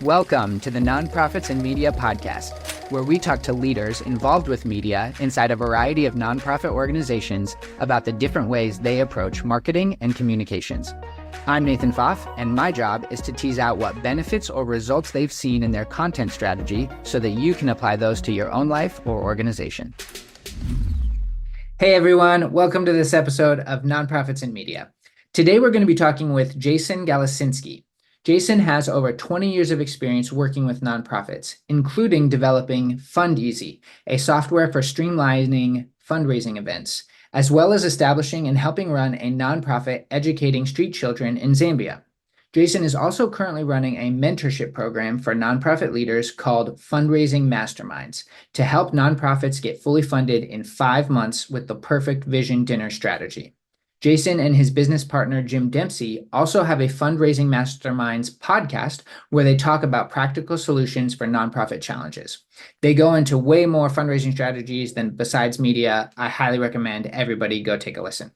Welcome to the Nonprofits and Media Podcast, where we talk to leaders involved with media inside a variety of nonprofit organizations about the different ways they approach marketing and communications. I'm Nathan Pfaff, and my job is to tease out what benefits or results they've seen in their content strategy so that you can apply those to your own life or organization. Hey everyone, welcome to this episode of Nonprofits and Media. Today we're going to be talking with Jason Galicinski. Jason has over 20 years of experience working with nonprofits, including developing Fundraising, a software for streamlining fundraising events, as well as establishing and helping run a nonprofit educating street children in Zambia. Jason is also currently running a mentorship program for nonprofit leaders called Fundraising Masterminds to help nonprofits get fully funded in 5 months with the perfect vision dinner strategy. Jason and his business partner, Jim Dempsey, also have a Fundraising Masterminds podcast where they talk about practical solutions for nonprofit challenges. They go into way more fundraising strategies than besides media. I highly recommend everybody go take a listen.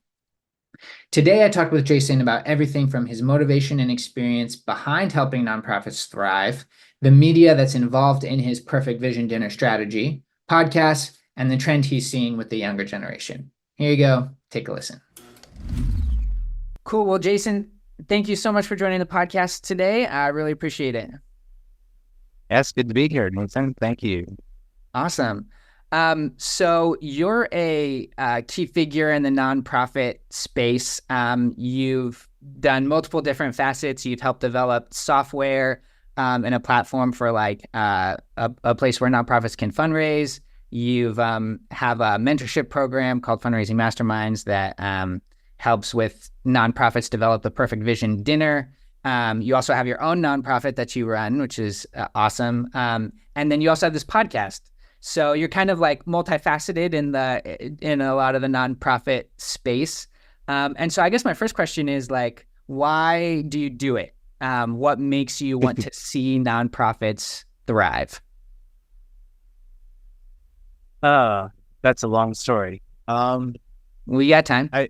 Today, I talked with Jason about everything from his motivation and experience behind helping nonprofits thrive, the media that's involved in his Perfect Vision Dinner strategy, podcasts, and the trend he's seeing with the younger generation. Here you go. Take a listen. Cool. Well, Jason, thank you so much for joining the podcast today. I really appreciate it. Yes, good to be here, Nathan. Thank you. Awesome. So you're a key figure in the nonprofit space. You've done multiple different facets. You've helped develop software and a platform for like a place where nonprofits can fundraise. You've have a mentorship program called Fundraising Masterminds that helps with nonprofits develop the perfect vision dinner. You also have your own nonprofit that you run, which is awesome. And then you also have this podcast. So you're kind of like multifaceted in a lot of the nonprofit space. And so I guess my first question is like, why do you do it? What makes you want to see nonprofits thrive? That's a long story. We got time. I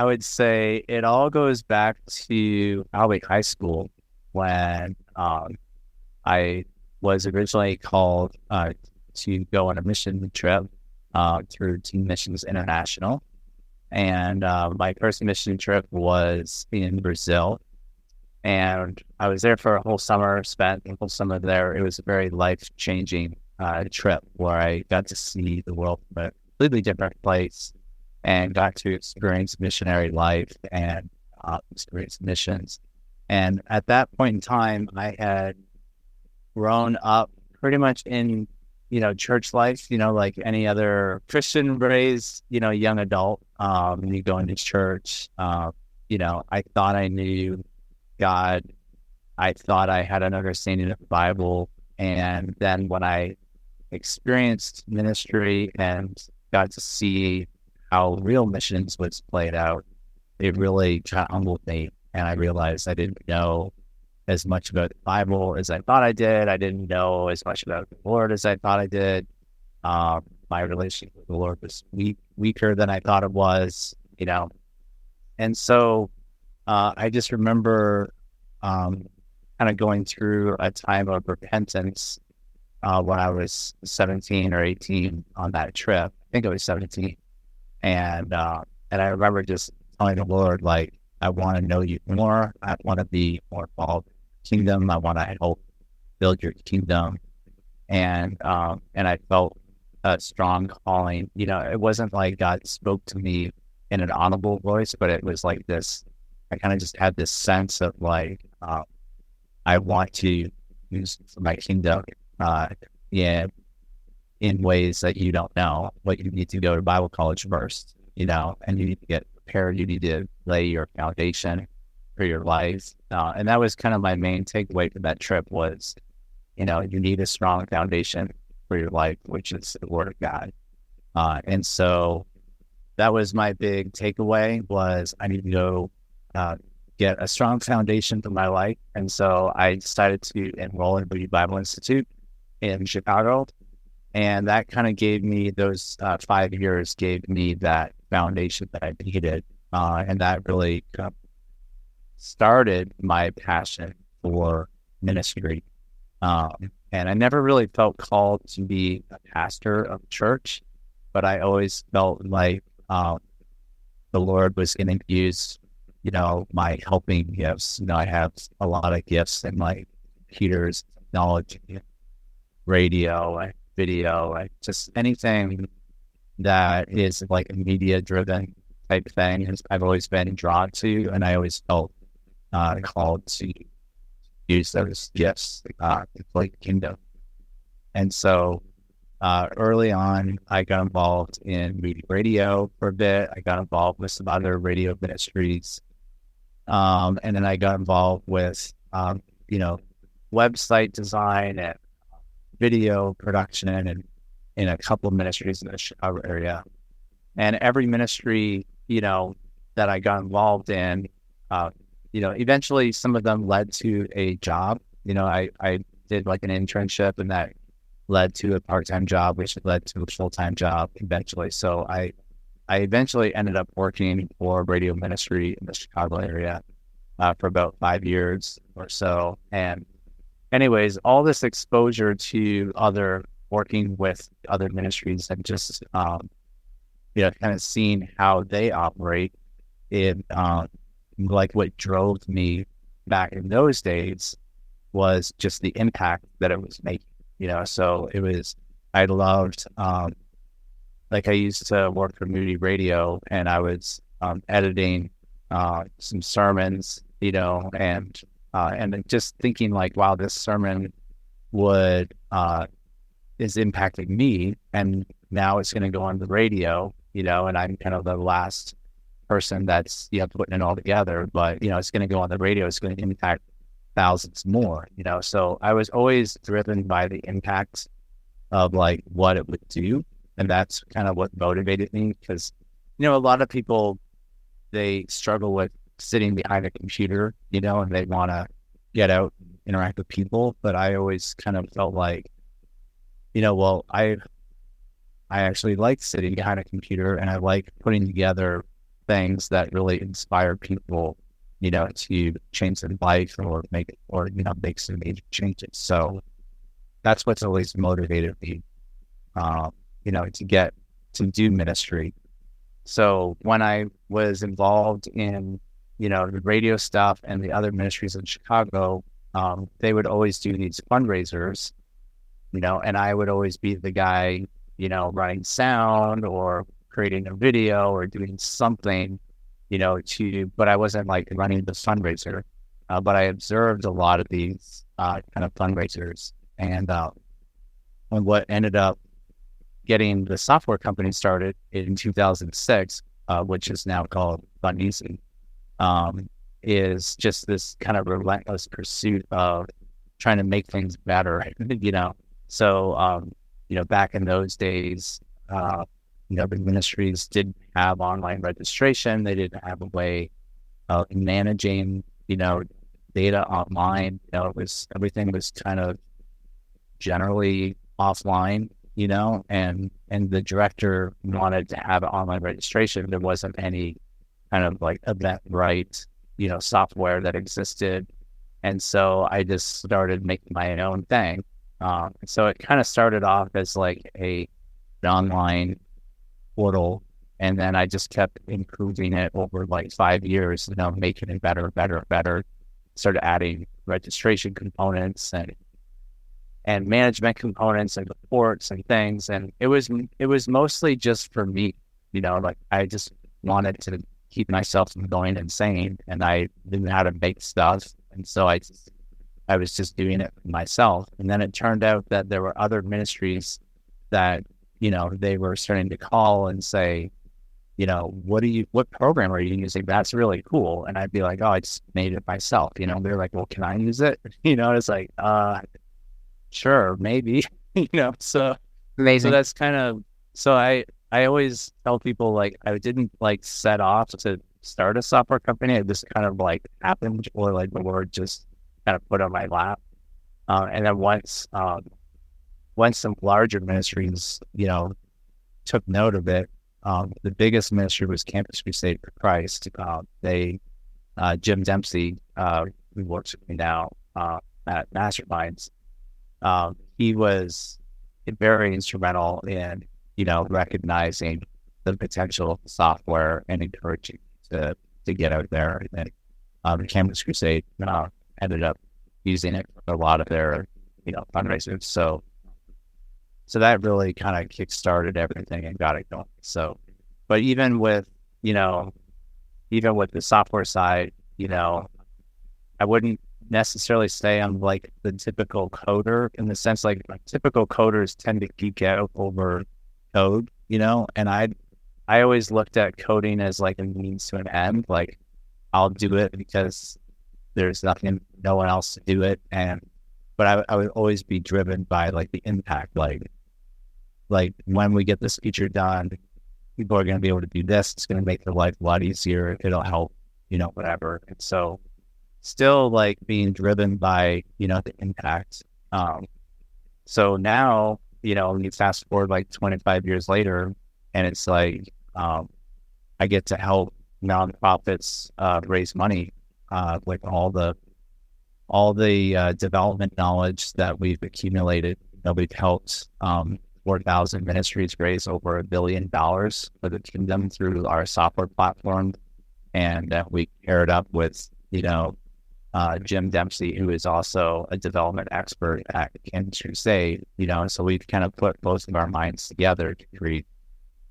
would say it all goes back to probably high school when I was originally called to go on a mission trip through Team Missions International. And my first mission trip was in Brazil. And I was there for a whole summer, spent the whole summer there. It was a very life-changing trip where I got to see the world from a completely different place and got to experience missionary life and experience missions. And at that point in time, I had grown up pretty much in, church life, like any other Christian raised, young adult. You go into church, I thought I knew God. I thought I had an understanding of the Bible. And then when I experienced ministry and got to see how real missions was played out, it really kind of humbled me. And I realized I didn't know as much about the Bible as I thought I did. I didn't know as much about the Lord as I thought I did. My relationship with the Lord was weaker than I thought it was, And so I just remember kind of going through a time of repentance when I was 17 or 18 on that trip. I think it was 17. And I remember just telling the Lord, like, I want to know you more. I want to be more involved in your kingdom. I want to help build your kingdom. And I felt a strong calling. It wasn't like God spoke to me in an audible voice, but it was like this. I kind of just had this sense of like, I want to use my kingdom in ways that you don't know. But you need to go to Bible college first, and you need to get prepared. You need to lay your foundation for your life. And that was kind of my main takeaway from that trip was, you need a strong foundation for your life, which is the Word of God. And so that was my big takeaway was I need to go get a strong foundation for my life. And so I decided to enroll in Moody Bible Institute in Chicago. And that kind of gave me those 5 years, gave me that foundation that I needed. And that really started my passion for ministry. And I never really felt called to be a pastor of a church, but I always felt like the Lord was going to use, my helping gifts. I have a lot of gifts in like computers, technology, radio, video, just anything that is like a media-driven type thing. I've always been drawn to, and I always felt called to use those gifts for the kingdom. And so early on, I got involved in Moody Radio for a bit. I got involved with some other radio ministries. And then I got involved with, website design and video production and in a couple of ministries in the Chicago area. And every ministry, that I got involved in, eventually some of them led to a job. I did like an internship, and that led to a part-time job, which led to a full-time job eventually. So I eventually ended up working for a radio ministry in the Chicago area for about 5 years or so. And anyways, all this exposure to working with other ministries and just, kind of seeing how they operate, like what drove me back in those days was just the impact that it was making. So I loved, like I used to work for Moody Radio, and I was editing some sermons, and just thinking like, wow, this sermon is impacting me, and now it's going to go on the radio, and I'm kind of the last person that's, putting it all together, but, it's going to go on the radio. It's going to impact thousands more, so I was always driven by the impact of like what it would do. And that's kind of what motivated me, because, a lot of people, they struggle with sitting behind a computer, and they want to get out, interact with people. But I always kind of felt like, well, I actually like sitting behind a computer, and I like putting together things that really inspire people, to change their life or make some major changes. So that's what's always motivated me, to do ministry. So when I was involved in, the radio stuff and the other ministries in Chicago, they would always do these fundraisers, and I would always be the guy, running sound or creating a video or doing something, but I wasn't like running the fundraiser, but I observed a lot of these kind of fundraisers, and what ended up getting the software company started in 2006, which is now called Fundraising, is just this kind of relentless pursuit of trying to make things better, So, back in those days, the ministries didn't have online registration. They didn't have a way of managing, data online. Everything was kind of generally offline, and the director wanted to have online registration. There wasn't any kind of like Eventbrite, software that existed. And so I just started making my own thing. So it kind of started off as like an online portal, and then I just kept improving it over like 5 years, making it better. Started adding registration components and management components and reports and things. And it was mostly just for me, like I just wanted to keep myself from going insane, and I didn't know how to make stuff. And so I was just doing it for myself. And then it turned out that there were other ministries that, they were starting to call and say, what program are you using? That's really cool. And I'd be like, oh, I just made it myself. They're like, well, can I use it? It's like, sure, maybe, so Amazing. So that's kind of, so I always tell people like, I didn't like set off to start a software company. It just kind of like happened, or like the Lord just kind of put on my lap. And then once some larger ministries, took note of it, the biggest ministry was Campus Crusade for Christ. They Jim Dempsey, who works with me now at Masterminds, he was very instrumental in, recognizing the potential of the software and encouraging to get out there. And Campus Crusade ended up using it for a lot of their, fundraisers. So that really kind of kickstarted everything and got it going. So, but even with the software side, I wouldn't necessarily say I'm like the typical coder, in the sense like typical coders tend to geek out over code, and I always looked at coding as like a means to an end. Like, I'll do it because there's no one else to do it. But I would always be driven by like the impact, like when we get this feature done, people are going to be able to do this. It's going to make their life a lot easier. It'll help, whatever. And so still like being driven by, the impact. So now, you fast forward like 25 years later, and it's like, I get to help nonprofits raise money with all the development knowledge that we've accumulated. We've helped 4,000 ministries raise over $1 billion for the kingdom through our software platform, and we paired up with Jim Dempsey, who is also a development expert at Campus Crusade. So we've kind of put both of our minds together to create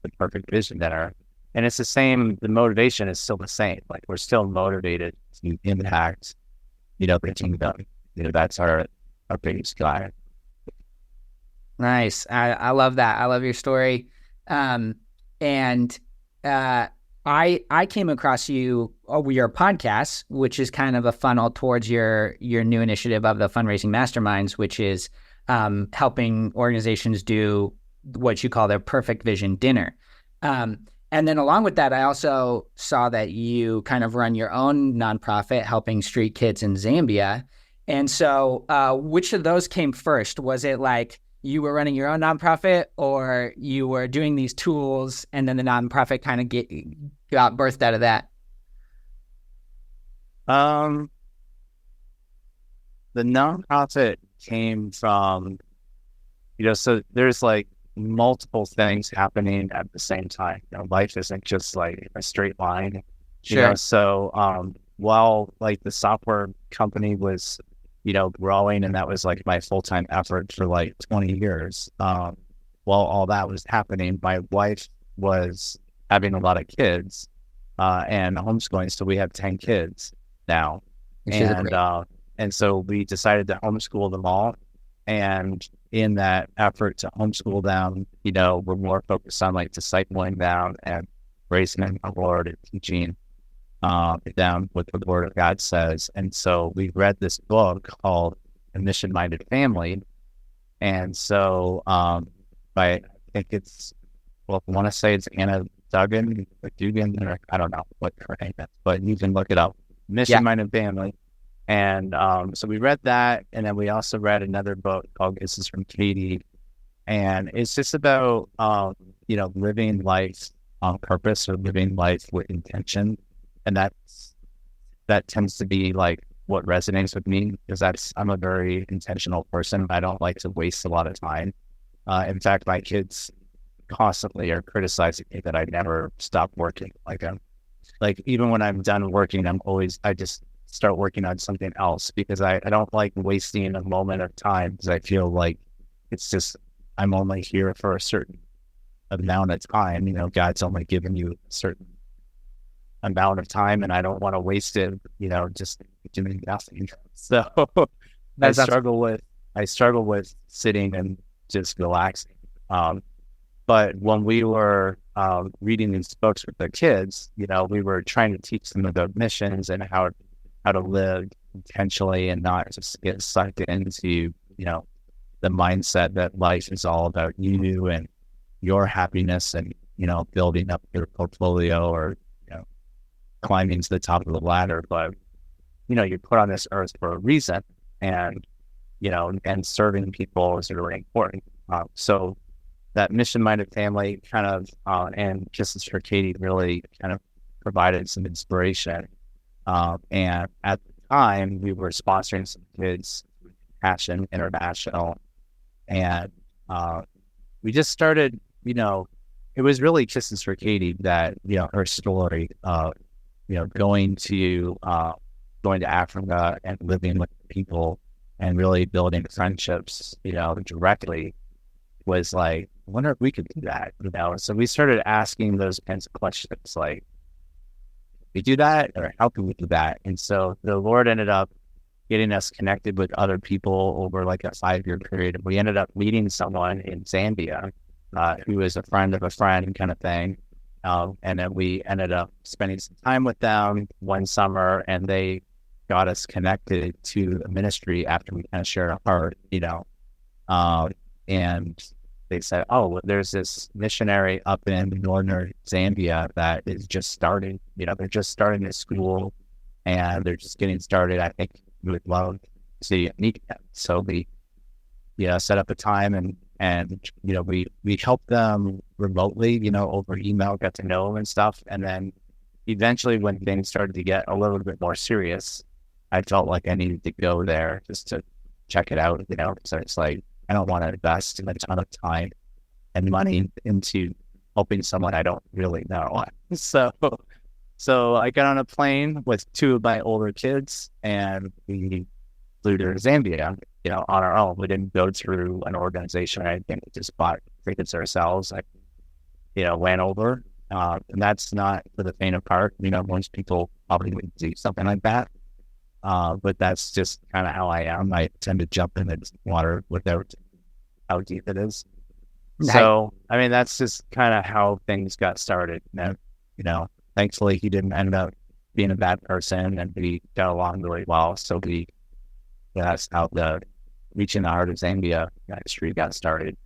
the perfect vision and it's the same. The motivation is still the same. Like, we're still motivated to impact, the kingdom. That's our biggest guy. Nice. I love that. I love your story. I came across you over your podcast, which is kind of a funnel towards your new initiative of the Fundraising Masterminds, which is helping organizations do what you call their perfect vision dinner. And then along with that, I also saw that you kind of run your own nonprofit helping street kids in Zambia. And so which of those came first? Was it like you were running your own nonprofit, or you were doing these tools and then the nonprofit kind of got birthed out of that? The nonprofit came from, so there's like multiple things happening at the same time. Life isn't just like a straight line. Sure. So while like the software company was, growing, and that was like my full-time effort for like 20 years. While all that was happening, my wife was having a lot of kids and homeschooling. So we have 10 kids now. And so we decided to homeschool them all. And in that effort to homeschool them, we're more focused on like discipling them and raising them in the Lord and teaching down what the Word of God says. And so we read this book called A Mission-Minded Family. And so I think I want to say it's Anna Dugan, or I don't know what her name is, but you can look it up. Mission-Minded Family. And so we read that, and then we also read another book called This Is From Katie. And it's just about, living life on purpose, or living life with intention. And that tends to be like what resonates with me, because I'm a very intentional person. I don't like to waste a lot of time. In fact, my kids constantly are criticizing me that I never stop working. Like even when I'm done working, I just start working on something else, because I don't like wasting a moment of time, because I feel like it's just, I'm only here for a certain amount of time. God's only given you a certain amount of time, and I don't want to waste it, just doing nothing. So I struggle with sitting and just relaxing. But when we were reading these books with the kids, we were trying to teach them about missions and how to live intentionally and not just get sucked into, the mindset that life is all about you and your happiness and, building up your portfolio or, climbing to the top of the ladder. But, you're put on this earth for a reason, and, and serving people is really important. So that mission-minded family kind of, and Kisses for Katie really kind of provided some inspiration. And at the time, we were sponsoring some kids, Passion International, and we just started, it was really Kisses for Katie that, her story of, going to Africa and living with people and really building friendships, directly was like, I wonder if we could do that, So we started asking those kinds of questions, like, we do that, or how can we do that? And so the Lord ended up getting us connected with other people over like a 5-year period. We ended up meeting someone in Zambia who was a friend of a friend kind of thing. And then we ended up spending some time with them one summer, and they got us connected to the ministry after we kind of shared a heart, and they said, oh, well, there's this missionary up in northern Zambia that is just starting, they're just starting a school and they're just getting started. I think we would love to meet them. So we, set up a time and we helped them remotely, over email, got to know them and stuff. And then eventually when things started to get a little bit more serious, I felt like I needed to go there just to check it out, So it's like, I don't want to invest a ton of time and money into helping someone I don't really know. So I got on a plane with 2 of my older kids, and we flew to Zambia, on our own. We didn't go through an organization or anything. We just bought tickets ourselves. Went over. And that's not for the faint of heart. Most people probably wouldn't do something like that. But that's just kind of how I am. I tend to jump in the water without how deep it is. Nice. So, I mean, that's just kind of how things got started. And, thankfully he didn't end up being a bad person, and we got along really well. So that's how the Reaching the Heart of Zambia street got started.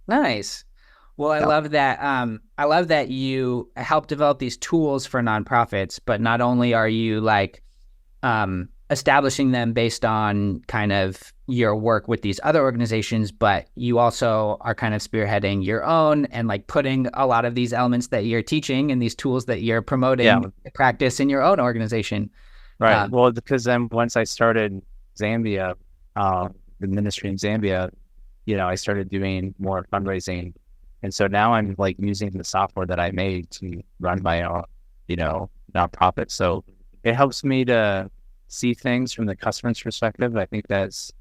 Nice. Well, I love that. I love that you help develop these tools for nonprofits, but not only are you like establishing them based on kind of your work with these other organizations, but you also are kind of spearheading your own and like putting a lot of these elements that you're teaching and these tools that you're promoting practice in your own organization. Right. Well, because then once I started Zambia, the ministry in Zambia, I started doing more fundraising. And so now I'm like using the software that I made to run my own, nonprofit. So it helps me to see things from the customer's perspective. I think that's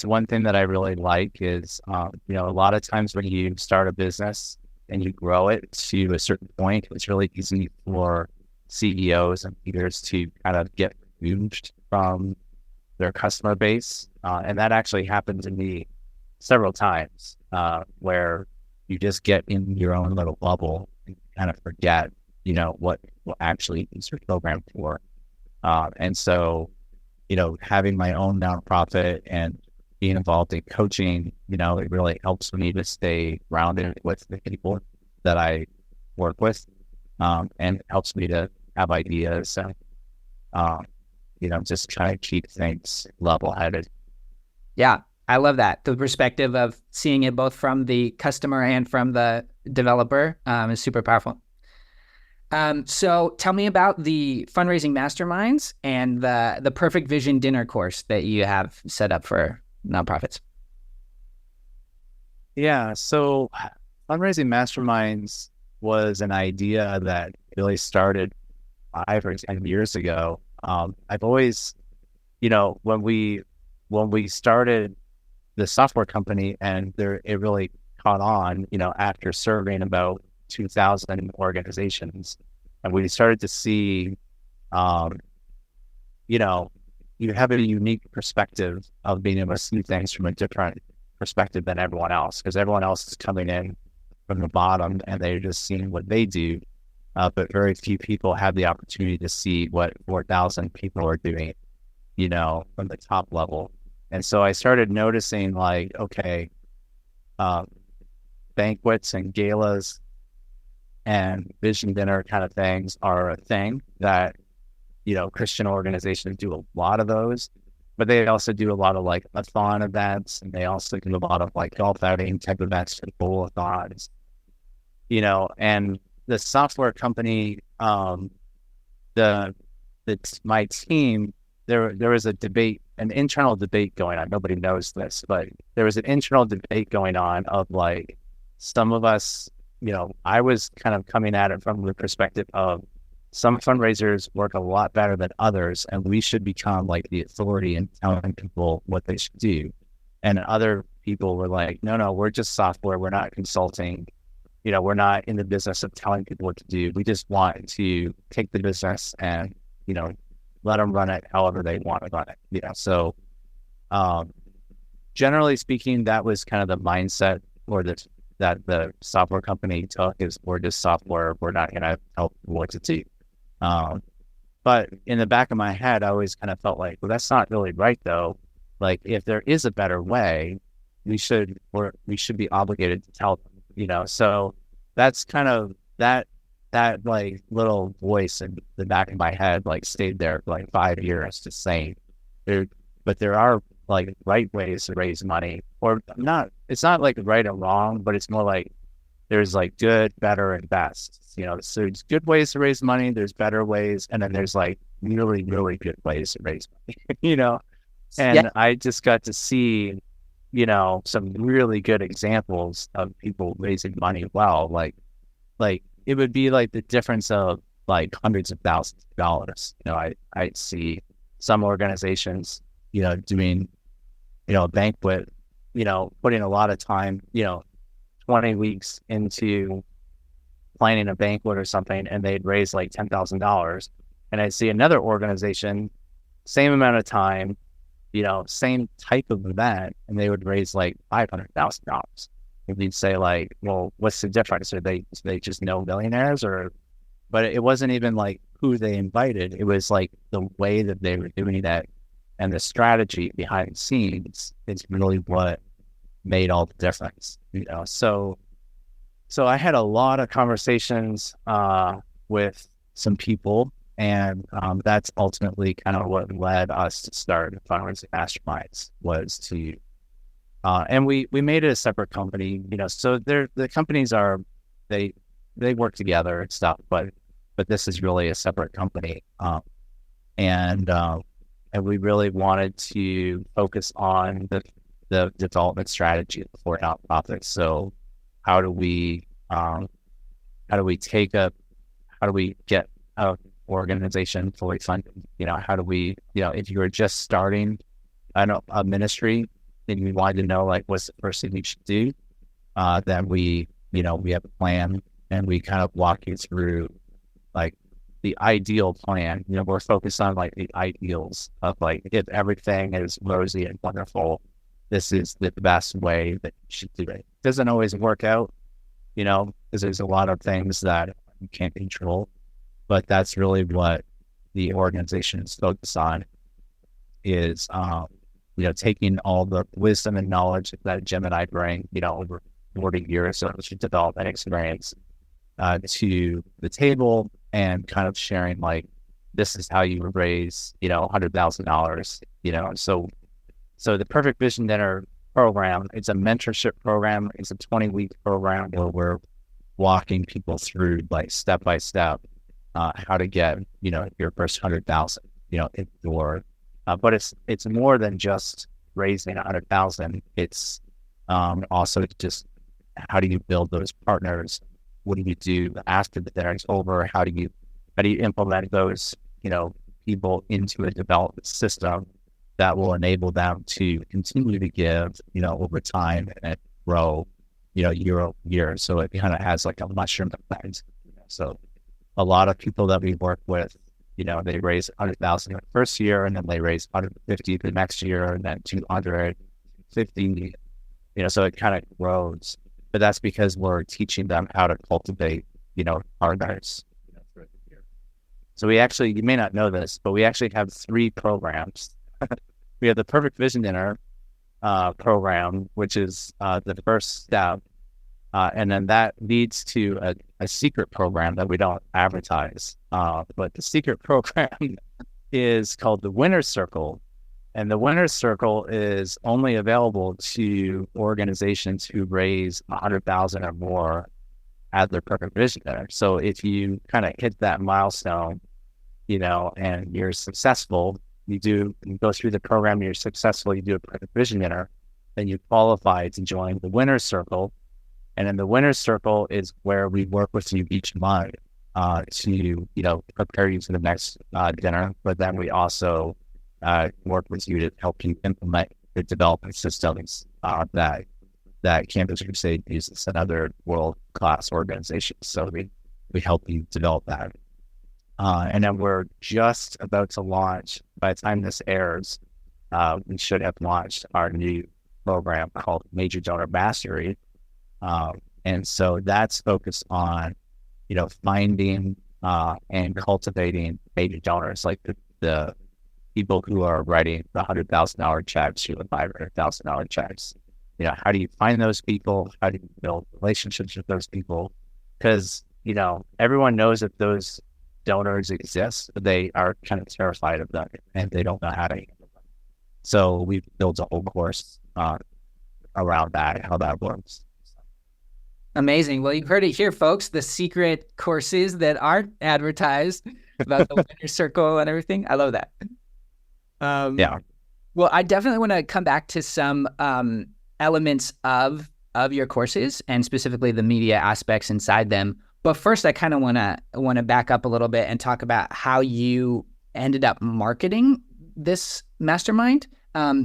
one thing that I really like is, a lot of times when you start a business and you grow it to a certain point, it's really easy for CEOs and leaders to kind of get removed from their customer base. And that actually happened to me several times, where you just get in your own little bubble and kind of forget, what actually is your program for. And so, having my own nonprofit and being involved in coaching, it really helps me to stay grounded with the people that I work with, and helps me to have ideas and, just kind of keep things level-headed. Yeah, I love that. The perspective of seeing it both from the customer and from the developer is super powerful. So tell me about the Fundraising Masterminds and the Perfect Vision dinner course that you have set up for nonprofits. Yeah, so Fundraising Masterminds was an idea that really started 5 or 10 years ago. I've always, when we started the software company and it really caught on, after surveying about 2,000 organizations, and we started to see, you have a unique perspective of being able to see things from a different perspective than everyone else, because everyone else is coming in from the bottom and they're just seeing what they do. But very few people have the opportunity to see what 4,000 people are doing, from the top level. And so I started noticing like, okay, banquets and galas and vision dinner kind of things are a thing that, Christian organizations do a lot of those, but they also do a lot of like a-thon events, and they also do a lot of like golf outing type events and bowl-a-thons, and the software company, the my team, there was a debate, an internal debate going on. Nobody knows this, but there was an internal debate going on of like some of us, I was kind of coming at it from the perspective of some fundraisers work a lot better than others, and we should become like the authority in telling people what they should do. And other people were like, no, we're just software. We're not consulting. We're not in the business of telling people what to do. We just want to take the business and, let them run it however they want to run it. So generally speaking, that was kind of the mindset that the software company took, is we're just software. We're not going to help people what to do. But in the back of my head, I always kind of felt like, well, that's not really right though. Like if there is a better way, we should be obligated to tell them, so that's kind of that like little voice in the back of my head, like stayed there for like 5 years, just saying but there are like right ways to raise money, or not. It's not like right or wrong, but it's more like there's like good, better, and best, so there's good ways to raise money. There's better ways. And then there's like really, really good ways to raise money, and Yeah. I just got to see, some really good examples of people raising money well. Like it would be like the difference of like hundreds of thousands of dollars. I see some organizations, doing, a banquet, putting a lot of time, 20 weeks into planning a banquet or something, and they'd raise like $10,000. And I'd see another organization, same amount of time, same type of event, and they would raise like $500,000. And you'd say like, well, what's the difference? Are they just no millionaires? But it wasn't even like who they invited. It was like the way that they were doing that, and the strategy behind the scenes is really what made all the difference. So I had a lot of conversations with some people, and that's ultimately kind of what led us to start Fundraising Masterminds, was to and we made it a separate company, so the companies are, they work together and stuff, but this is really a separate company. And we really wanted to focus on the development strategy for nonprofits. So how do we get an organization fully funded? How do we, if you were just starting a ministry, then we wanted to know like what's the first thing you should do. Then we have a plan, and we kind of walk you through like the ideal plan. We're focused on like the ideals of like, if everything is rosy and wonderful, this is the best way that you should do it. It doesn't always work out, because there's a lot of things that you can't control, but that's really what the organization is focused on, is taking all the wisdom and knowledge that Jim and I bring, over 40 years of development experience to the table, and kind of sharing like, this is how you raise, $100,000, So the Perfect Vision Dinner program, it's a mentorship program. It's a 20-week program where we're walking people through like step by step how to get, your first 100,000, in the door. But it's more than just raising 100,000. It's also just, how do you build those partners? What do you do after the dinner is over? How do you implement those, people into a development system that will enable them to continue to give, over time, and grow, year over year. So it kind of has like a mushroom effect. So a lot of people that we work with, they raise 100,000 in the first year, and then they raise 150 the next year, and then 250, so it kind of grows. But that's because we're teaching them how to cultivate, partners. So we actually, you may not know this, but we actually have 3 programs. We have the Perfect Vision Dinner program, which is the first step. And then that leads to a secret program that we don't advertise. But the secret program is called the Winner's Circle. And the Winner's Circle is only available to organizations who raise 100,000 or more at their Perfect Vision Dinner. So if you kind of hit that milestone, and you're successful, you go through the program, you're successful, you do a vision dinner, then you qualify to join the winner's circle. And in the winner's circle is where we work with you each month to, prepare you for the next dinner. But then we also work with you to help you implement the development systems that Campus Crusade uses and other world-class organizations. So we help you develop that. And then we're just about to launch, by the time this airs, we should have launched our new program called Major Donor Mastery. And so that's focused on, finding and cultivating major donors, like the people who are writing the $100,000 checks or the $500,000 checks. How do you find those people? How do you build relationships with those people? Because, everyone knows that those donors exist, but they are kind of terrified of them and they don't know how to handle them. So we've built a whole course around that, how that works. Amazing. Well, you've heard it here, folks. The secret courses that aren't advertised about the winner circle and everything. I love that. Yeah. Well, I definitely want to come back to some elements of your courses and specifically the media aspects inside them. But first, I kind of want to back up a little bit and talk about how you ended up marketing this mastermind.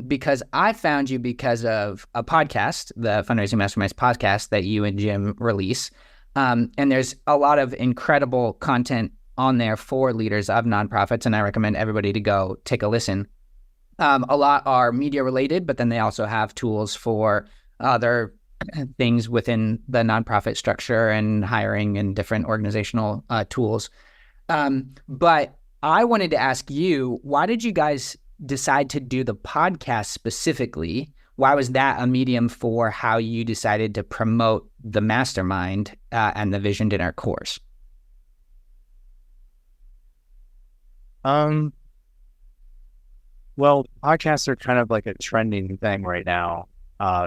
Because I found you because of a podcast, the Fundraising Masterminds podcast that you and Jim release. And there's a lot of incredible content on there for leaders of nonprofits, and I recommend everybody to go take a listen. A lot are media related, but then they also have tools for other things within the nonprofit structure and hiring and different organizational tools. But I wanted to ask you, why did you guys decide to do the podcast specifically? Why was that a medium for how you decided to promote the mastermind and the Vision Dinner course? Well, podcasts are kind of like a trending thing right now.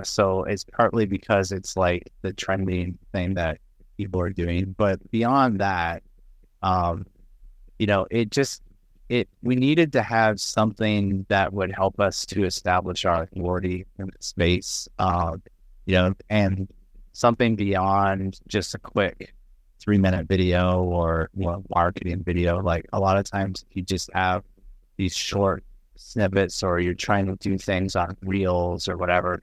So it's partly because it's like the trending thing that people are doing. But beyond that, we needed to have something that would help us to establish our authority in the space, and something beyond just a quick 3-minute video or marketing video. Like a lot of times you just have these short snippets or you're trying to do things on reels or whatever.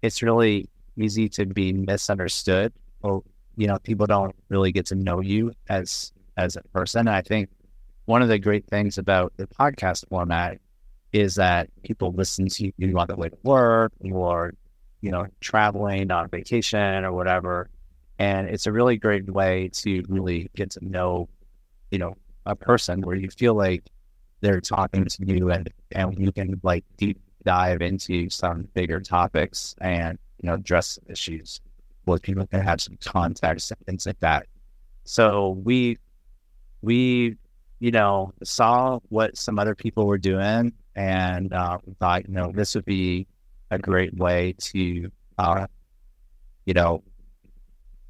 It's really easy to be misunderstood, or, people don't really get to know you as a person. And I think one of the great things about the podcast format is that people listen to you on the way to work or, traveling on vacation or whatever. And it's a really great way to really get to know, a person where you feel like they're talking to you and you can like deep dive into some bigger topics and, address issues where people can have some context and things like that. So we saw what some other people were doing and thought, this would be a great way to,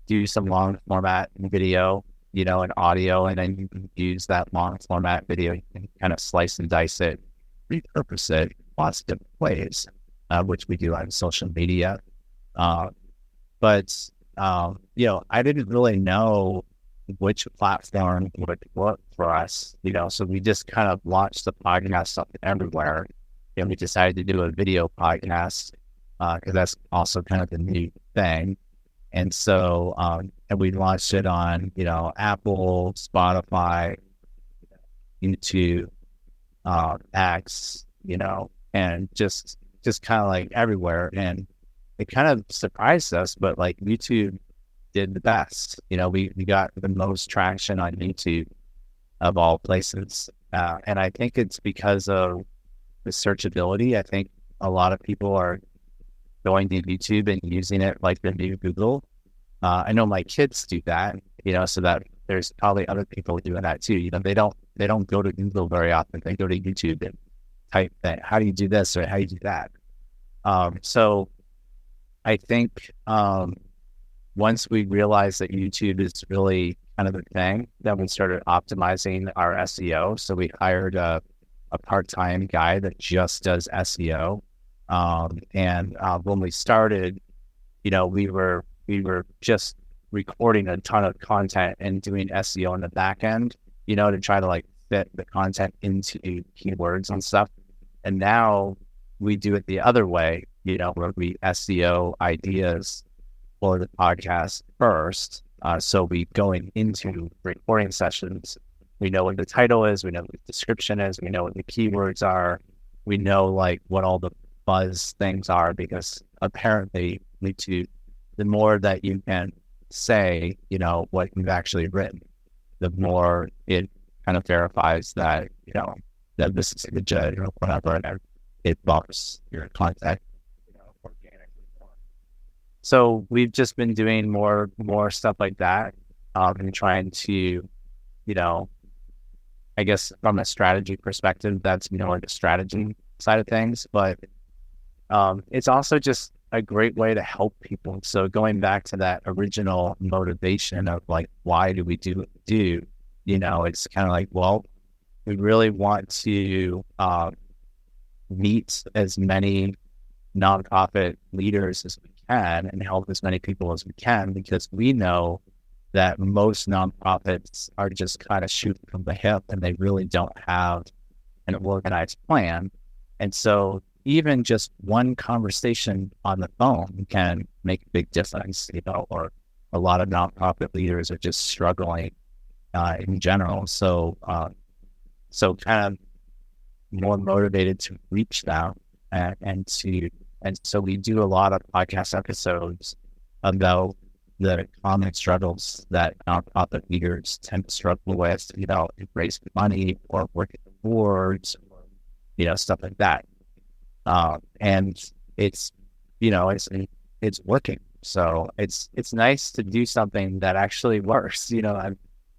do some long format video, and audio, and then you can use that long format video. You can kind of slice and dice it, repurpose it lots of different ways, which we do on social media. But I didn't really know which platform would work for us, so we just kind of launched the podcast up everywhere. And we decided to do a video podcast because that's also kind of the new thing. And so, and we launched it on, Apple, Spotify, YouTube, X, and just kind of like everywhere. And it kind of surprised us, but like YouTube did the best. We got the most traction on YouTube of all places. And I think it's because of the searchability. I think a lot of people are going to YouTube and using it like the new Google. I know my kids do that, so that there's probably other people doing that too. They don't go to Google very often. They go to YouTube and type that, how do you do this or how do you do that? So I think once we realized that YouTube is really kind of the thing. Then we started optimizing our SEO. So we hired a part-time guy that just does SEO. When we started, we were just recording a ton of content and doing SEO on the back end, to try to like fit the content into keywords and stuff. And now we do it the other way, where we SEO ideas for the podcast first. So we going into recording sessions, we know what the title is, we know what the description is, we know what the keywords are, we know like what all the buzz things are, because apparently the more that you can say, what you've actually written, the more it kind of verifies that, that this is legit or whatever, and it bumps your content, organically more. So we've just been doing more stuff like that, and trying to, I guess from a strategy perspective, that's more the strategy side of things, but it's also just a great way to help people. So going back to that original motivation of like, why do we do what we do? It's kind of like, well, we really want to meet as many nonprofit leaders as we can and help as many people as we can, because we know that most nonprofits are just kind of shooting from the hip and they really don't have an organized plan. And so even just one conversation on the phone can make a big difference, or a lot of nonprofit leaders are just struggling in general. So kind of more motivated to reach them and so we do a lot of podcast episodes about the common struggles that nonprofit leaders tend to struggle with, raising money or working with boards, or, stuff like that. And it's working. So it's nice to do something that actually works.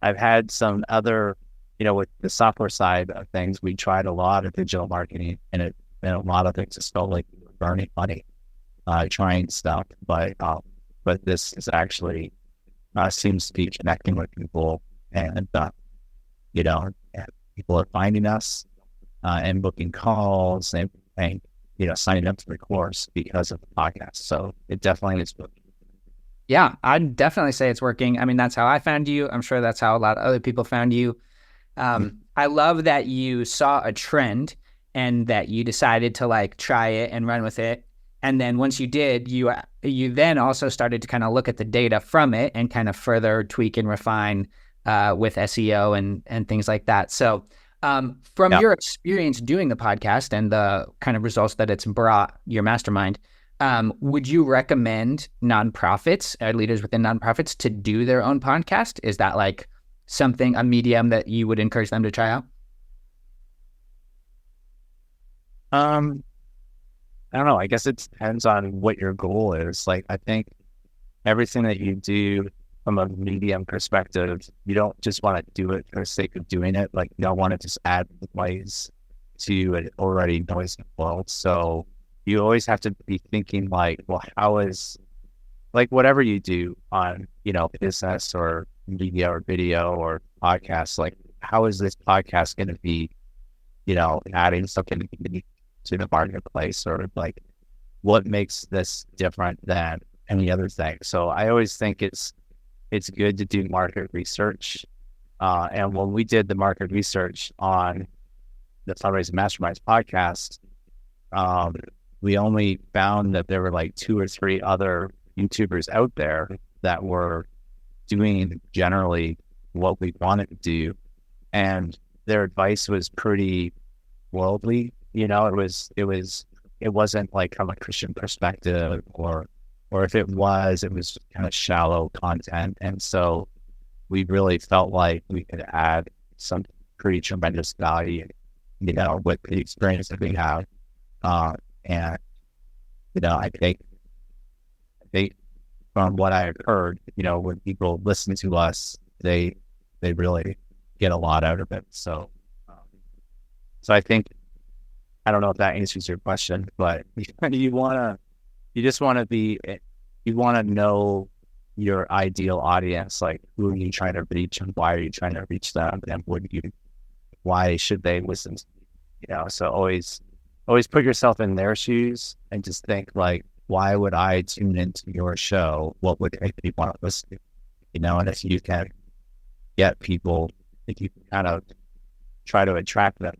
I've had some other, with the software side of things, we tried a lot of digital marketing, and a lot of things just felt like we were burning money, trying stuff. But this is actually, seems to be connecting with people, and people are finding us, and booking calls and signing up for the course because of the podcast. So it definitely is working. Yeah, I'd definitely say it's working. I mean, that's how I found you. I'm sure that's how a lot of other people found you. I love that you saw a trend and that you decided to like try it and run with it. And then once you did, you then also started to kind of look at the data from it and kind of further tweak and refine with SEO and things like that. So from your experience doing the podcast and the kind of results that it's brought your mastermind, would you recommend nonprofits, leaders within nonprofits, to do their own podcast? Is that like a medium that you would encourage them to try out? I don't know. I guess it depends on what your goal is. Like, I think everything that you do from a medium perspective, you don't just want to do it for the sake of doing it. Like, you don't want to just add noise to an already noisy world. So you always have to be thinking like, well, how is, like, whatever you do on, business or media or video or podcasts, like, how is this podcast going to be, adding something to the marketplace, or like, what makes this different than any other thing? So I always think it's good to do market research. And when we did the market research on the Fundraising Masterminds podcast, we only found that there were like 2 or 3 other YouTubers out there that were doing generally what we wanted to do. And their advice was pretty worldly. It wasn't like from a Christian perspective, or if it was kind of shallow content. And so we really felt like we could add some pretty tremendous value, with the experience that we have. And, I think from what I've heard, when people listen to us, they really get a lot out of it. So I think, I don't know if that answers your question, but you want to know your ideal audience, like who are you trying to reach and why are you trying to reach them, and why should they listen to you? So always put yourself in their shoes and just think like, why would I tune into your show? What would make me want to listen to? And if you can get people, if you can kind of try to attract them,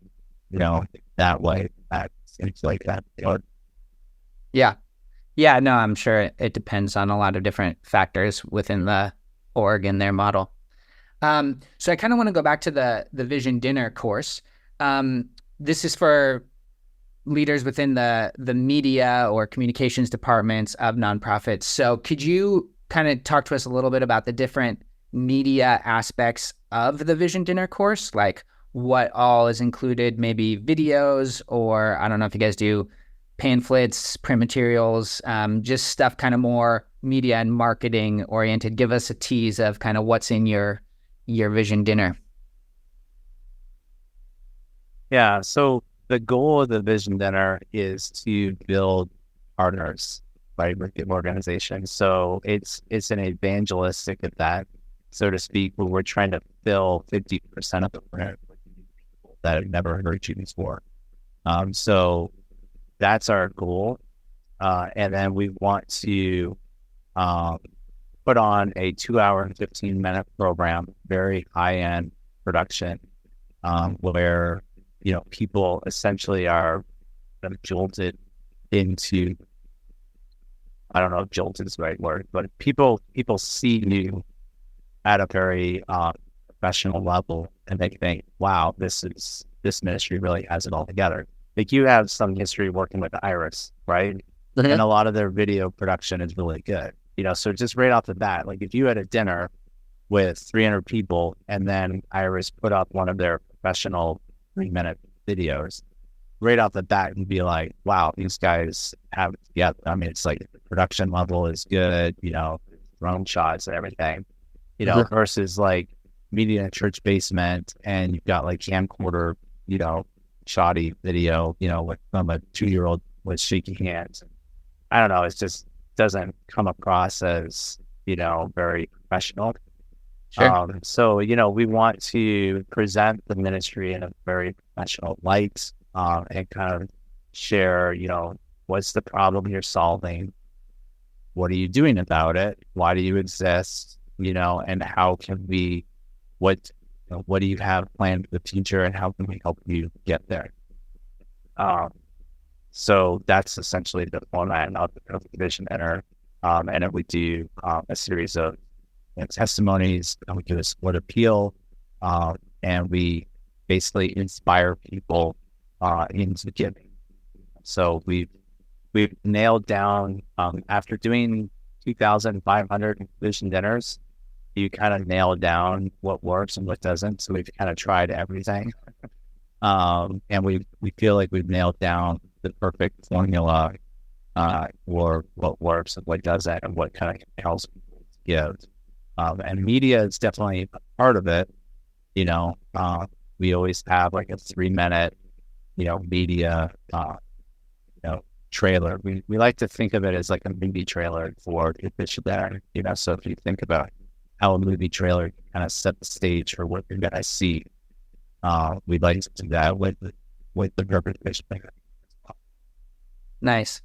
that way, that seems like that. Yeah. Yeah, no, I'm sure it depends on a lot of different factors within the org and their model. So I kind of want to go back to the Vision Dinner course. This is for leaders within the media or communications departments of nonprofits. So could you kind of talk to us a little bit about the different media aspects of the Vision Dinner course? Like what all is included, maybe videos, or I don't know if you guys do pamphlets, print materials, just stuff kind of more media and marketing oriented. Give us a tease of kind of what's in your Vision Dinner. Yeah. So the goal of the Vision Dinner is to build partners, right, with the organization. So it's an evangelistic event, so to speak, where we're trying to fill 50% of the room with people that have never heard you before. So that's our goal. And then we want to put on a 2-hour and 15-minute program, very high-end production, where, people essentially are jolted into, I don't know if jolted is the right word, but people see you at a very professional level and they think, wow, this ministry really has it all together. Like you have some history working with Iris, right? Mm-hmm. And a lot of their video production is really good. So just right off the bat, like if you had a dinner with 300 people and then Iris put up one of their professional 3-minute videos, right off the bat, you'd be like, wow, these guys have it together. I mean, it's like the production level is good, drone shots and everything, mm-hmm. versus like meeting in a church basement and you've got like camcorder, shoddy video, from a 2-year-old with shaky hands. I don't know. It just doesn't come across as, very professional. Sure. So, we want to present the ministry in a very professional light, and kind of share, what's the problem you're solving? What are you doing about it? Why do you exist? And how can we, what do you have planned for the future and how can we help you get there? So that's essentially the format of the Vision Dinner. And then we do a series of testimonies, and we do a split appeal, and we basically inspire people into giving. So we've nailed down, after doing 2,500 Vision Dinners, you kind of nail down what works and what doesn't. So we've kind of tried everything. And we feel like we've nailed down the perfect formula for what works and what doesn't and what kind of compels people to give. And media is definitely a part of it. We always have like a 3-minute, media, trailer. We like to think of it as like a movie trailer for the Vision Dinner. So if you think about how a movie trailer can kind of set the stage for what you're going to see, we'd like to do that with the perfect Vision Dinner. Nice.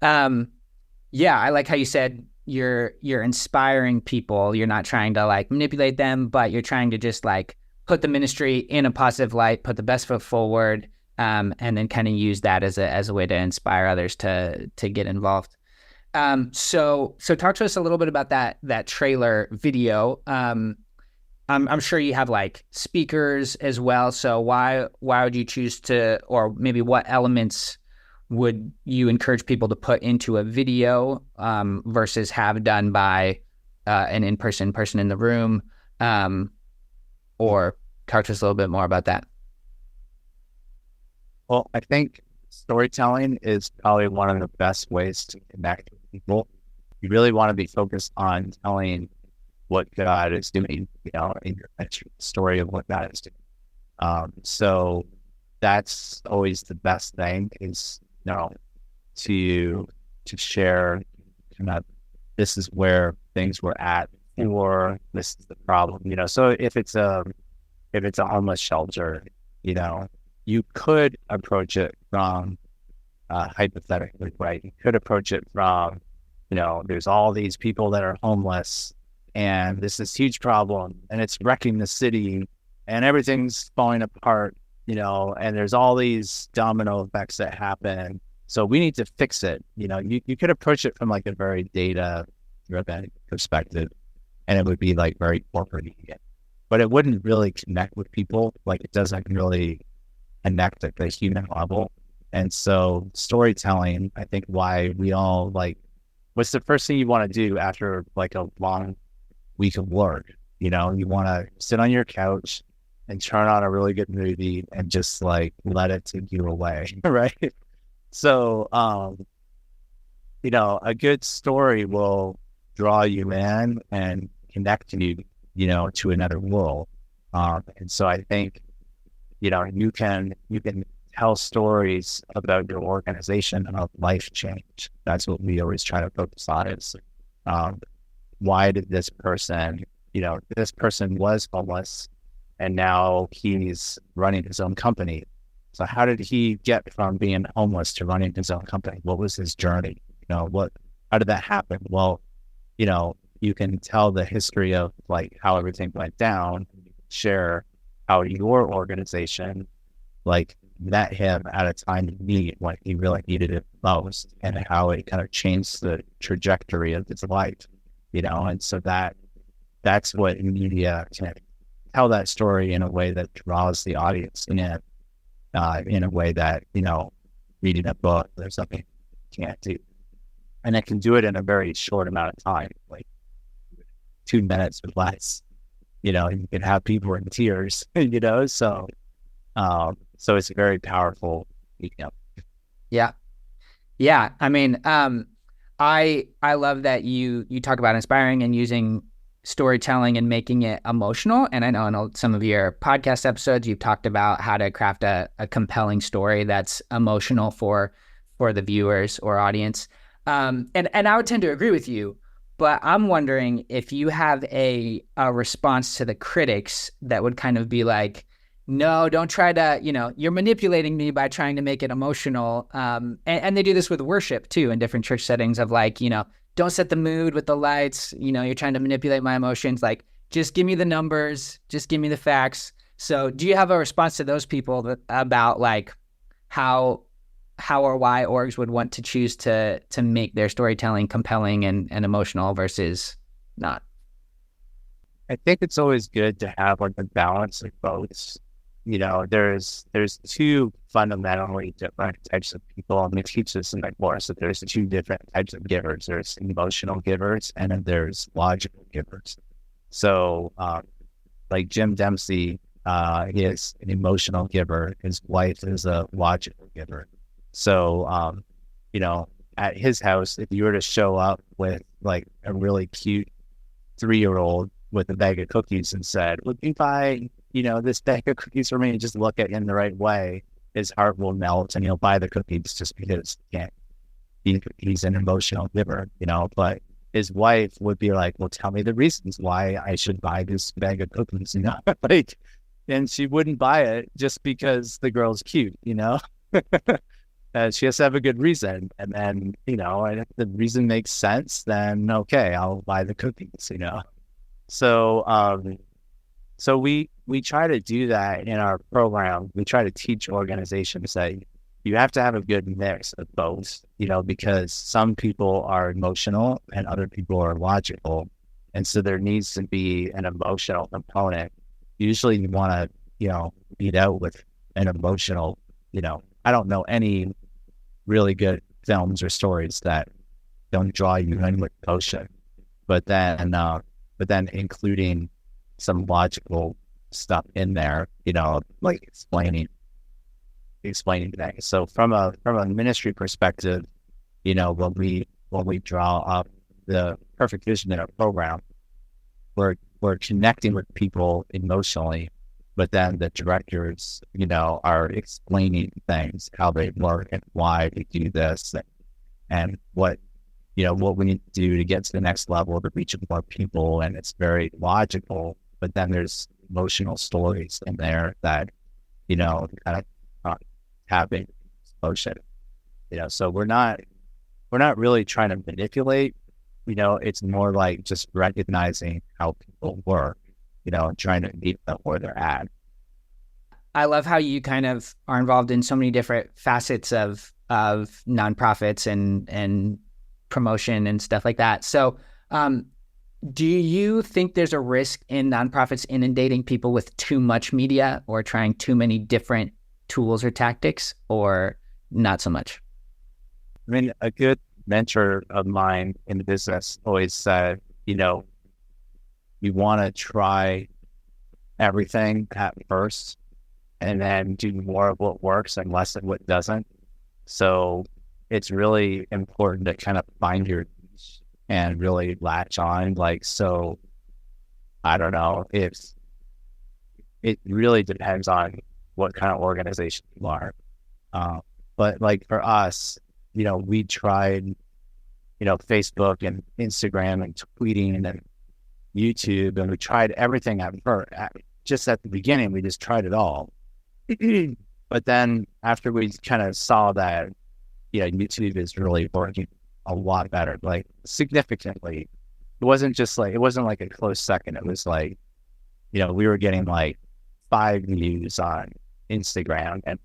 Yeah, I like how you said you're inspiring people. You're not trying to like manipulate them, but you're trying to just like put the ministry in a positive light, put the best foot forward, and then kind of use that as a way to inspire others to get involved. So talk to us a little bit about that trailer video. I'm sure you have like speakers as well. So why would you choose to, or maybe what elements would you encourage people to put into a video versus have done by an in-person person in the room? Or talk to us a little bit more about that. Well, I think storytelling is probably one of the best ways to connect with people. You really want to be focused on telling what God is doing, in your story of what God is doing. So that's always the best thing is, to share kind of this is where things were at, or this is the problem, So if it's a homeless shelter, you could approach it from hypothetically, right? You could approach it from, there's all these people that are homeless, and this is huge problem, and it's wrecking the city, and everything's falling apart, and there's all these domino effects that happen. So we need to fix it. You could approach it from like a very data-driven perspective, and it would be like very corporate, but it wouldn't really connect with people. Like it doesn't really connect at the human level. And so storytelling, I think why we all like, what's the first thing you want to do after like a long week of work? You want to sit on your couch and turn on a really good movie and just like let it take you away, right? So, a good story will draw you in and connect you, to another world. And so I think, you can tell stories about your organization of life change. That's what we always try to focus on is, why did this person was homeless and now he's running his own company. So how did he get from being homeless to running his own company? What was his journey? How did that happen? Well, you can tell the history of like how everything went down, share how your organization like met him at a time of need when he really needed it most, and how it kind of changed the trajectory of his life, and so that's what media can tell that story in a way that draws the audience in a way that, reading a book or something can't do. And it can do it in a very short amount of time, like 2 minutes or less. You can have people in tears, so it's very powerful. Yeah. Yeah. I mean, I love that you talk about inspiring and using storytelling and making it emotional. And I know in some of your podcast episodes, you've talked about how to craft a compelling story that's emotional for the viewers or audience. And I would tend to agree with you, but I'm wondering if you have a response to the critics that would kind of be like, no, don't try to, you're manipulating me by trying to make it emotional. And they do this with worship too, in different church settings of like, don't set the mood with the lights. You're trying to manipulate my emotions. Like, just give me the numbers, just give me the facts. So do you have a response to those people about like how or why orgs would want to choose to make their storytelling compelling and emotional versus not? I think it's always good to have like a balance of both. There's two fundamentally different types of people, and we teach this in my course that there's two different types of givers. There's emotional givers and then there's logical givers. So, like Jim Dempsey, he is an emotional giver. His wife is a logical giver. So, at his house, if you were to show up with like a really cute 3-year-old with a bag of cookies and said, "Would you buy, this bag of cookies for me?" and just look at it in the right way, his heart will melt and he'll buy the cookies just because he's an emotional giver, but his wife would be like, "Well, tell me the reasons why I should buy this bag of cookies," like, and she wouldn't buy it just because the girl's cute, she has to have a good reason. And then, and if the reason makes sense, then okay, I'll buy the cookies, So, so we try to do that in our program. We try to teach organizations that you have to have a good mix of both, because some people are emotional and other people are logical. And so there needs to be an emotional component. Usually you want to, beat out with an emotional, I don't know any really good films or stories that don't draw you in with emotion, but then including some logical stuff in there, like explaining things. So from a ministry perspective, when we draw up the perfect vision in our program, we're connecting with people emotionally, but then the directors, are explaining things, how they work and why they do this and what what we need to do to get to the next level to reach more people. And it's very logical, but then there's emotional stories in there that, kind of having emotion, so we're not really trying to manipulate, it's more like just recognizing how people work, and trying to meet them where they're at. I love how you kind of are involved in so many different facets of nonprofits and promotion and stuff like that. So, do you think there's a risk in nonprofits inundating people with too much media or trying too many different tools or tactics, or not so much? I mean, a good mentor of mine in the business always said, you want to try everything at first and then do more of what works and less of what doesn't. So it's really important to kind of find your niche and really latch on. So I don't know if it really depends on what kind of organization you are. But for us, we tried, Facebook and Instagram and tweeting and YouTube, and we tried everything at first. Just at the beginning, we just tried it all. But then after we kind of saw that, YouTube is really working a lot better, significantly. It wasn't like a close second. It was we were getting 5 views on Instagram and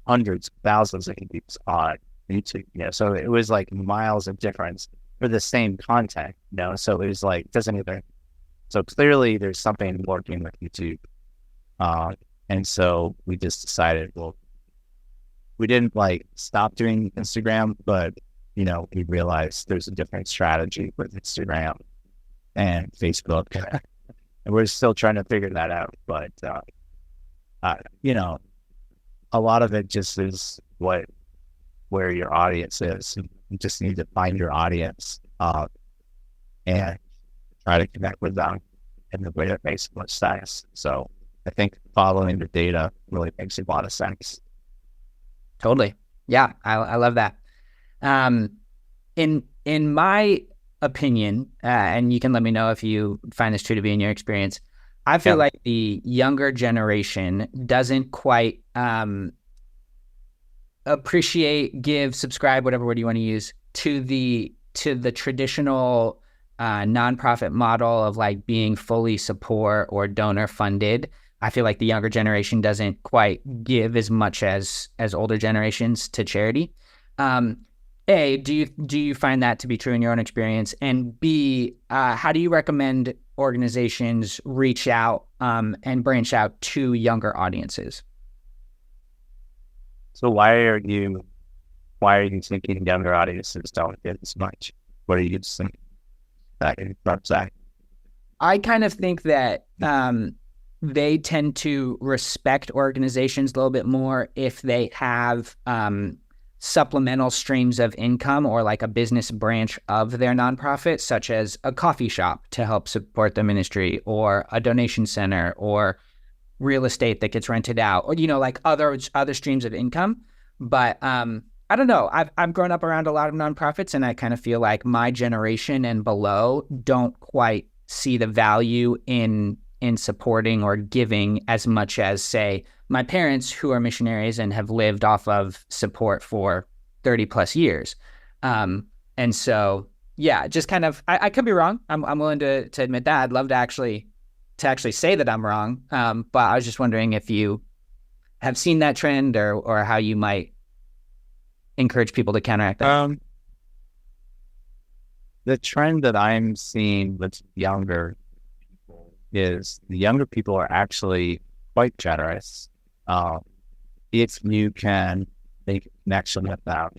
hundreds of thousands of views on YouTube, so it was miles of difference for the same content, so it was doesn't even, so clearly there's something working with YouTube. And so we just decided, well, we didn't stop doing Instagram, but we realized there's a different strategy with Instagram and Facebook, and we're still trying to figure that out. But a lot of it just is where your audience is. You just need to find your audience and try to connect with them in the way that makes the most sense. So I think following the data really makes a lot of sense. Totally. Yeah, I love that. In my opinion, and you can let me know if you find this true to be in your experience, I feel like the younger generation doesn't quite appreciate, give, subscribe, whatever word you want to use, to the traditional nonprofit model of being fully support or donor funded. I feel like the younger generation doesn't quite give as much as older generations to charity. A, do you find that to be true in your own experience? And B, how do you recommend organizations reach out and branch out to younger audiences? So why are you thinking younger audiences don't get as much? What are you thinking? I kind of think that they tend to respect organizations a little bit more if they have supplemental streams of income or a business branch of their nonprofit, such as a coffee shop to help support the ministry, or a donation center, or real estate that gets rented out, or other streams of income. But I don't know. I've grown up around a lot of nonprofits, and I kind of feel like my generation and below don't quite see the value in supporting or giving as much as, say, my parents, who are missionaries and have lived off of support for 30 plus years. And so, yeah, just kind of, I could be wrong. I'm willing to admit that. I'd love to actually say that I'm wrong. But I was just wondering if you have seen that trend, or how you might encourage people to counteract that. The trend that I'm seeing with younger people is the younger people are actually quite generous. If you can make a connection with them,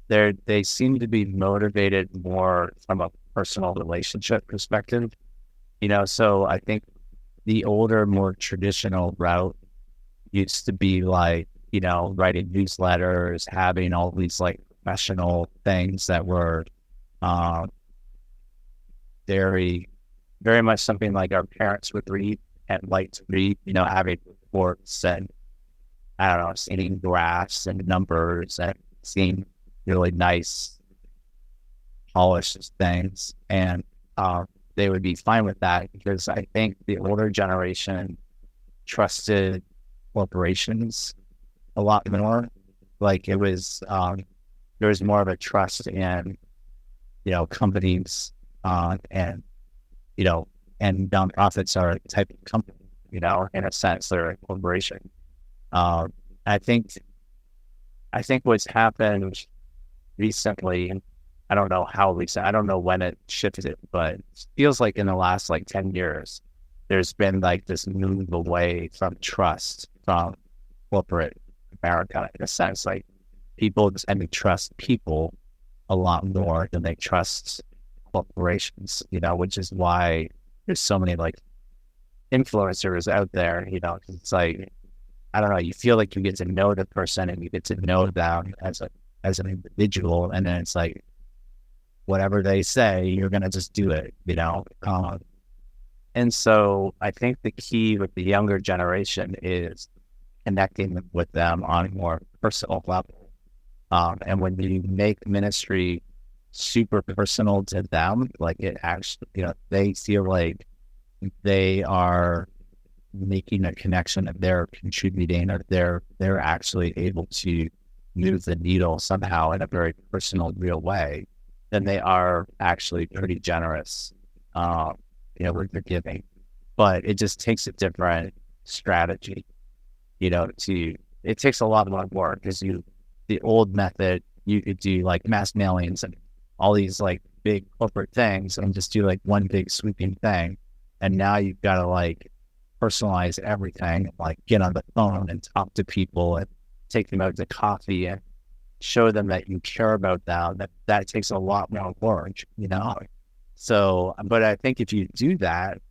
they seem to be motivated more from a personal relationship perspective. So I think the older, more traditional route used to be writing newsletters, having all these professional things that were very, very much something our parents would read and like to read, having reports and, I don't know, seeing graphs and numbers and seeing really nice polished things, and they would be fine with that, because I think the older generation trusted corporations a lot more. Like it was, there was more of a trust in, companies, and, and nonprofits are a type of company, in a sense, they're a corporation. I think what's happened recently, I don't know how recent, I don't know when it shifted, but it feels like in the last 10 years, there's been this move away from trust from corporate America, in a sense. People tend to trust people a lot more than they trust corporations, which is why there's so many influencers out there, 'cause it's I don't know, you feel like you get to know the person and you get to know them as an individual, and then it's whatever they say, you're gonna just do it, and so I think the key with the younger generation is connecting with them on a more personal level. And when you make ministry super personal to them, it actually, they feel like they are making a connection, and they're contributing, or they're actually able to move the needle somehow in a very personal, real way, then they are actually pretty generous, with their giving. But it just takes a different strategy, it takes a lot more work, because the old method, you could do mass mailings and all these big corporate things and just do one big sweeping thing. And now you've got to personalize everything, get on the phone and talk to people and take them out to coffee and show them that you care about them. That takes a lot more work, So, but I think if you do that,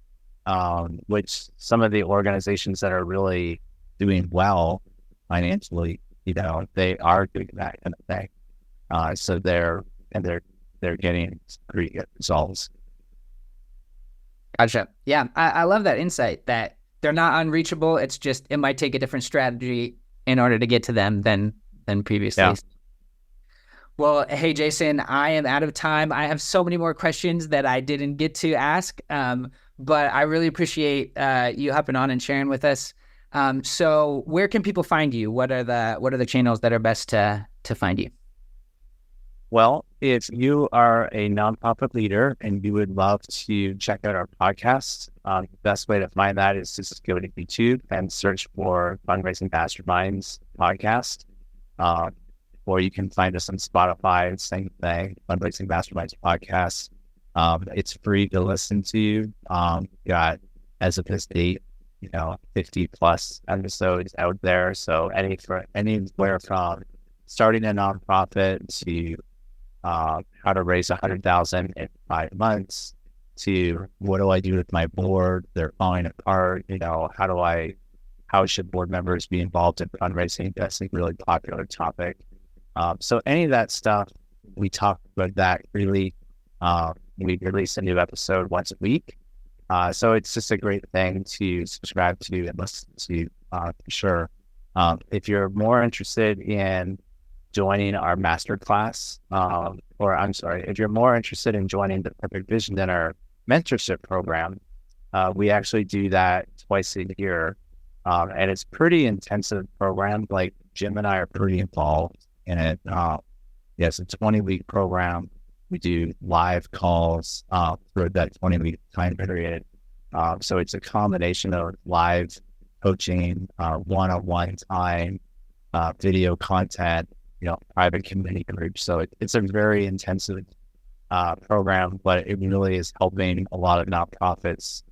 which some of the organizations that are really doing well financially, they are doing that kind of thing. So they're getting pretty good results. Gotcha. Yeah, I love that insight that they're not unreachable. It's just, it might take a different strategy in order to get to them than previously. Yeah. Well, hey, Jason, I am out of time. I have so many more questions that I didn't get to ask, but I really appreciate you hopping on and sharing with us. So where can people find you? What are the channels that are best to find you? Well, if you are a nonprofit leader and you would love to check out our podcast, the best way to find that is to just go to YouTube and search for Fundraising Masterminds podcast. Or you can find us on Spotify, same thing, Fundraising Masterminds podcast. It's free to listen to. Got, as of this date, 50 plus episodes out there. So anywhere from starting a nonprofit to how to raise 100,000 in 5 months to what do I do with my board? They're falling apart. How should board members be involved in fundraising? That's a really popular topic. So any of that stuff, we talk about that really. We release a new episode once a week. So it's just a great thing to subscribe to and listen to, for sure. If you're more interested in joining our masterclass, if you're more interested in joining the Perfect Vision Dinner mentorship program, we actually do that twice a year. And it's pretty intensive program. Jim and I are pretty involved in it. It's a 20-week program. We do live calls for that 20-week time period. So it's a combination of live coaching, one-on-one time, video content, private community groups. So it's a very intensive program, but it really is helping a lot of nonprofits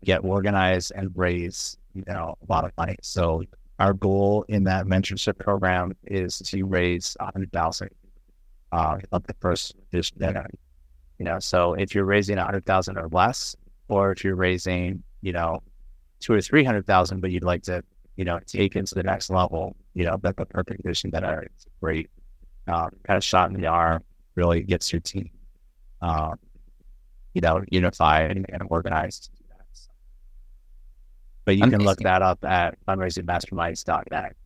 get organized and raise, a lot of money. So our goal in that mentorship program is to raise 100,000 of the first vision dinner. So if you're raising 100,000 or less, or if you're raising, 200,000 or 300,000, but you'd like to, take it to the next level, that the Perfect Vision Dinner is great, kind of shot in the arm, really gets your team, unified and organized. But you can look that up at fundraisingmasterminds.net.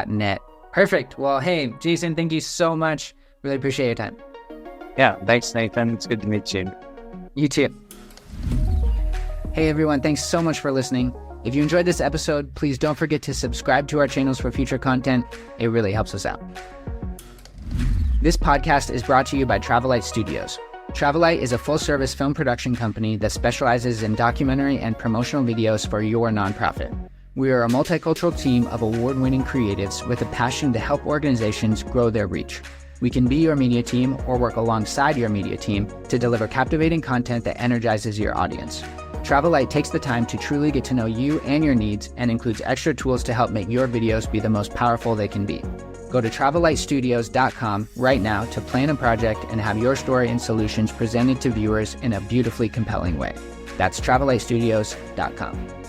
.net. Perfect. Well, hey, Jason, thank you so much. Really appreciate your time. Yeah, thanks, Nathan. It's good to meet you. You too. Hey everyone, thanks so much for listening. If you enjoyed this episode, please don't forget to subscribe to our channels for future content. It really helps us out. This podcast is brought to you by Travelite Studios. Travelite is a full-service film production company that specializes in documentary and promotional videos for your nonprofit. We are a multicultural team of award-winning creatives with a passion to help organizations grow their reach. We can be your media team or work alongside your media team to deliver captivating content that energizes your audience. Travelite takes the time to truly get to know you and your needs and includes extra tools to help make your videos be the most powerful they can be. Go to travelitestudios.com right now to plan a project and have your story and solutions presented to viewers in a beautifully compelling way. That's travelitestudios.com.